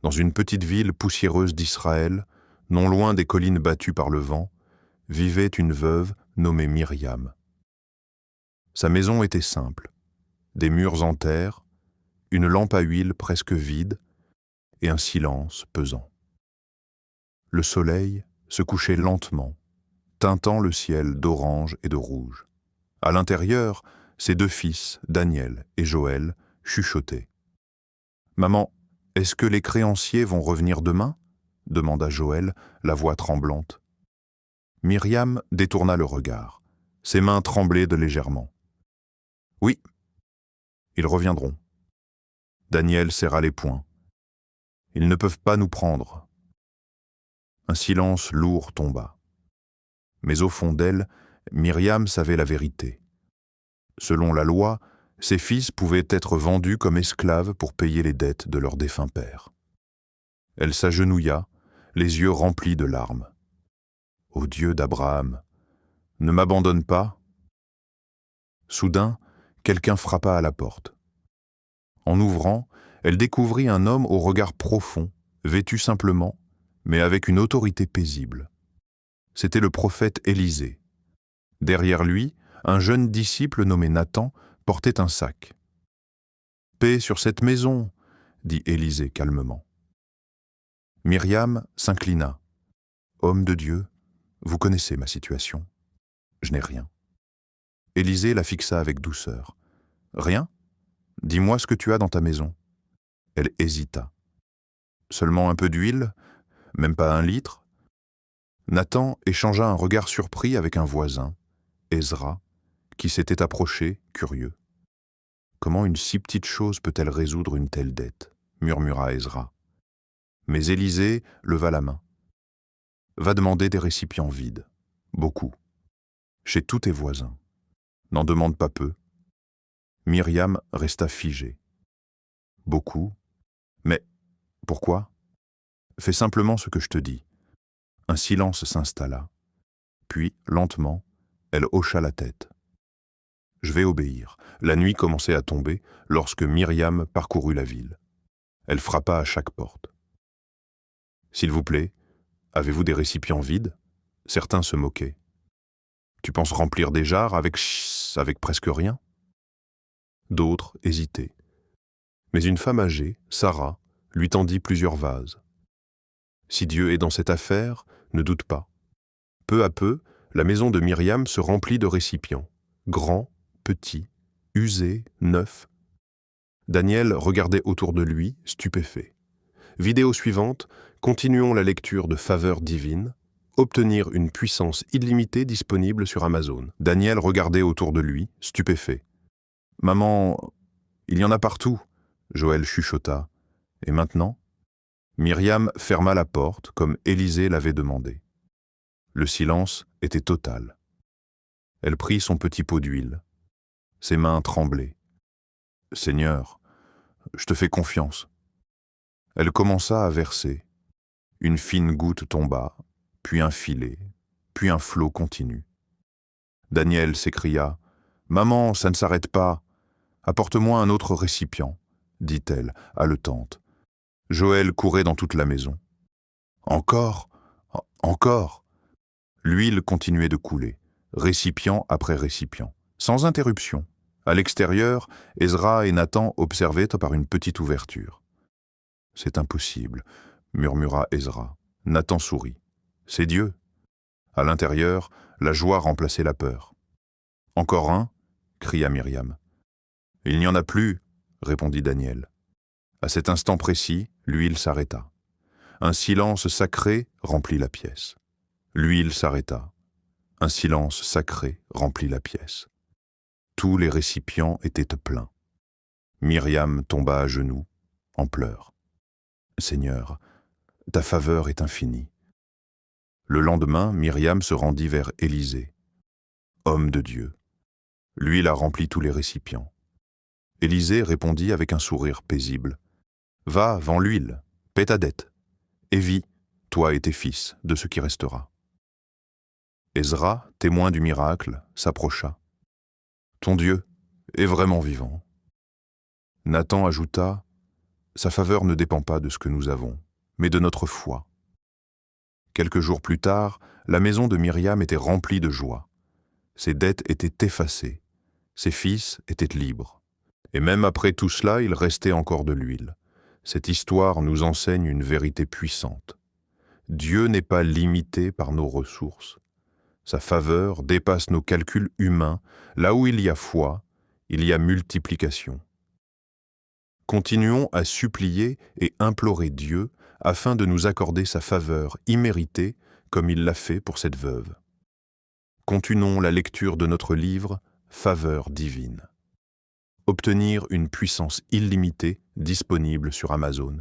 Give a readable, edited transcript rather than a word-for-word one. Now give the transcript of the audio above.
Dans une petite ville poussiéreuse d'Israël, non loin des collines battues par le vent, vivait une veuve nommée Myriam. Sa maison était simple, des murs en terre, une lampe à huile presque vide et un silence pesant. Le soleil se couchait lentement, teintant le ciel d'orange et de rouge. À l'intérieur, ses deux fils, Daniel et Joël, chuchotaient. « Maman, est-ce que les créanciers vont revenir demain ?» demanda Joël, la voix tremblante. Myriam détourna le regard. Ses mains tremblaient de légèrement. « Oui, ils reviendront. » Daniel serra les poings. « Ils ne peuvent pas nous prendre. » Un silence lourd tomba. Mais au fond d'elle, Myriam savait la vérité. Selon la loi, ses fils pouvaient être vendus comme esclaves pour payer les dettes de leur défunt père. Elle s'agenouilla, les yeux remplis de larmes. « Ô Dieu d'Abraham, ne m'abandonne pas !» Soudain, quelqu'un frappa à la porte. En ouvrant, elle découvrit un homme au regard profond, vêtu simplement, mais avec une autorité paisible. C'était le prophète Élisée. Derrière lui, un jeune disciple nommé Nathan portait un sac. « Paix sur cette maison !» dit Élisée calmement. Myriam s'inclina. « Homme de Dieu, vous connaissez ma situation. Je n'ai rien. » Élisée la fixa avec douceur. « Rien ? Dis-moi ce que tu as dans ta maison. » Elle hésita. « Seulement un peu d'huile ? Même pas 1 litre ?» Nathan échangea un regard surpris avec un voisin, Ezra, qui s'était approché, curieux. « Comment une si petite chose peut-elle résoudre une telle dette ?» murmura Ezra. Mais Élisée leva la main. « Va demander des récipients vides, beaucoup, chez tous tes voisins. N'en demande pas peu. » Myriam resta figée. « Beaucoup ? Mais pourquoi ? Fais simplement ce que je te dis. » Un silence s'installa. Puis, lentement, elle hocha la tête. « Je vais obéir. » La nuit commençait à tomber lorsque Myriam parcourut la ville. Elle frappa à chaque porte. « S'il vous plaît, avez-vous des récipients vides ?» Certains se moquaient. « Tu penses remplir des jarres avec presque rien ?» D'autres hésitaient. Mais une femme âgée, Sarah, lui tendit plusieurs vases. « Si Dieu est dans cette affaire, ne doute pas. » Peu à peu, la maison de Myriam se remplit de récipients, grands, petits, usés, neufs. Daniel regardait autour de lui, stupéfait. Vidéo suivante, continuons la lecture de Faveur divine, obtenir une puissance illimitée disponible sur Amazon. Daniel regardait autour de lui, stupéfait. « Maman, il y en a partout !» Joël chuchota. « Et maintenant ?» Myriam ferma la porte comme Élisée l'avait demandé. Le silence était total. Elle prit son petit pot d'huile. Ses mains tremblaient. « Seigneur, je te fais confiance. » Elle commença à verser. Une fine goutte tomba, puis un filet, puis un flot continu. Daniel s'écria. « Maman, ça ne s'arrête pas. Apporte-moi un autre récipient, » dit-elle, haletante. Joël courait dans toute la maison. « Encore, encore !» L'huile continuait de couler, récipient après récipient, sans interruption. À l'extérieur, Ezra et Nathan observaient par une petite ouverture. « C'est impossible, » murmura Ezra. Nathan sourit. « C'est Dieu. » À l'intérieur, la joie remplaçait la peur. « Encore un ?» cria Myriam. « Il n'y en a plus, » répondit Daniel. À cet instant précis, l'huile s'arrêta. Un silence sacré remplit la pièce. L'huile s'arrêta. Un silence sacré remplit la pièce. Tous les récipients étaient pleins. Myriam tomba à genoux, en pleurs. « Seigneur, ta faveur est infinie. » Le lendemain, Myriam se rendit vers Élisée. « Homme de Dieu. » L'huile a rempli tous les récipients. Élisée répondit avec un sourire paisible. « Va, vends l'huile, paie ta dette, et vis, toi et tes fils, de ce qui restera. » Ezra, témoin du miracle, s'approcha. « Ton Dieu est vraiment vivant. » Nathan ajouta. Sa faveur ne dépend pas de ce que nous avons, mais de notre foi. Quelques jours plus tard, la maison de Myriam était remplie de joie. Ses dettes étaient effacées, ses fils étaient libres. Et même après tout cela, il restait encore de l'huile. Cette histoire nous enseigne une vérité puissante. Dieu n'est pas limité par nos ressources. Sa faveur dépasse nos calculs humains. Là où il y a foi, il y a multiplication. Continuons à supplier et implorer Dieu afin de nous accorder sa faveur imméritée comme il l'a fait pour cette veuve. Continuons la lecture de notre livre « Faveur divine ». Obtenir une puissance illimitée disponible sur Amazon.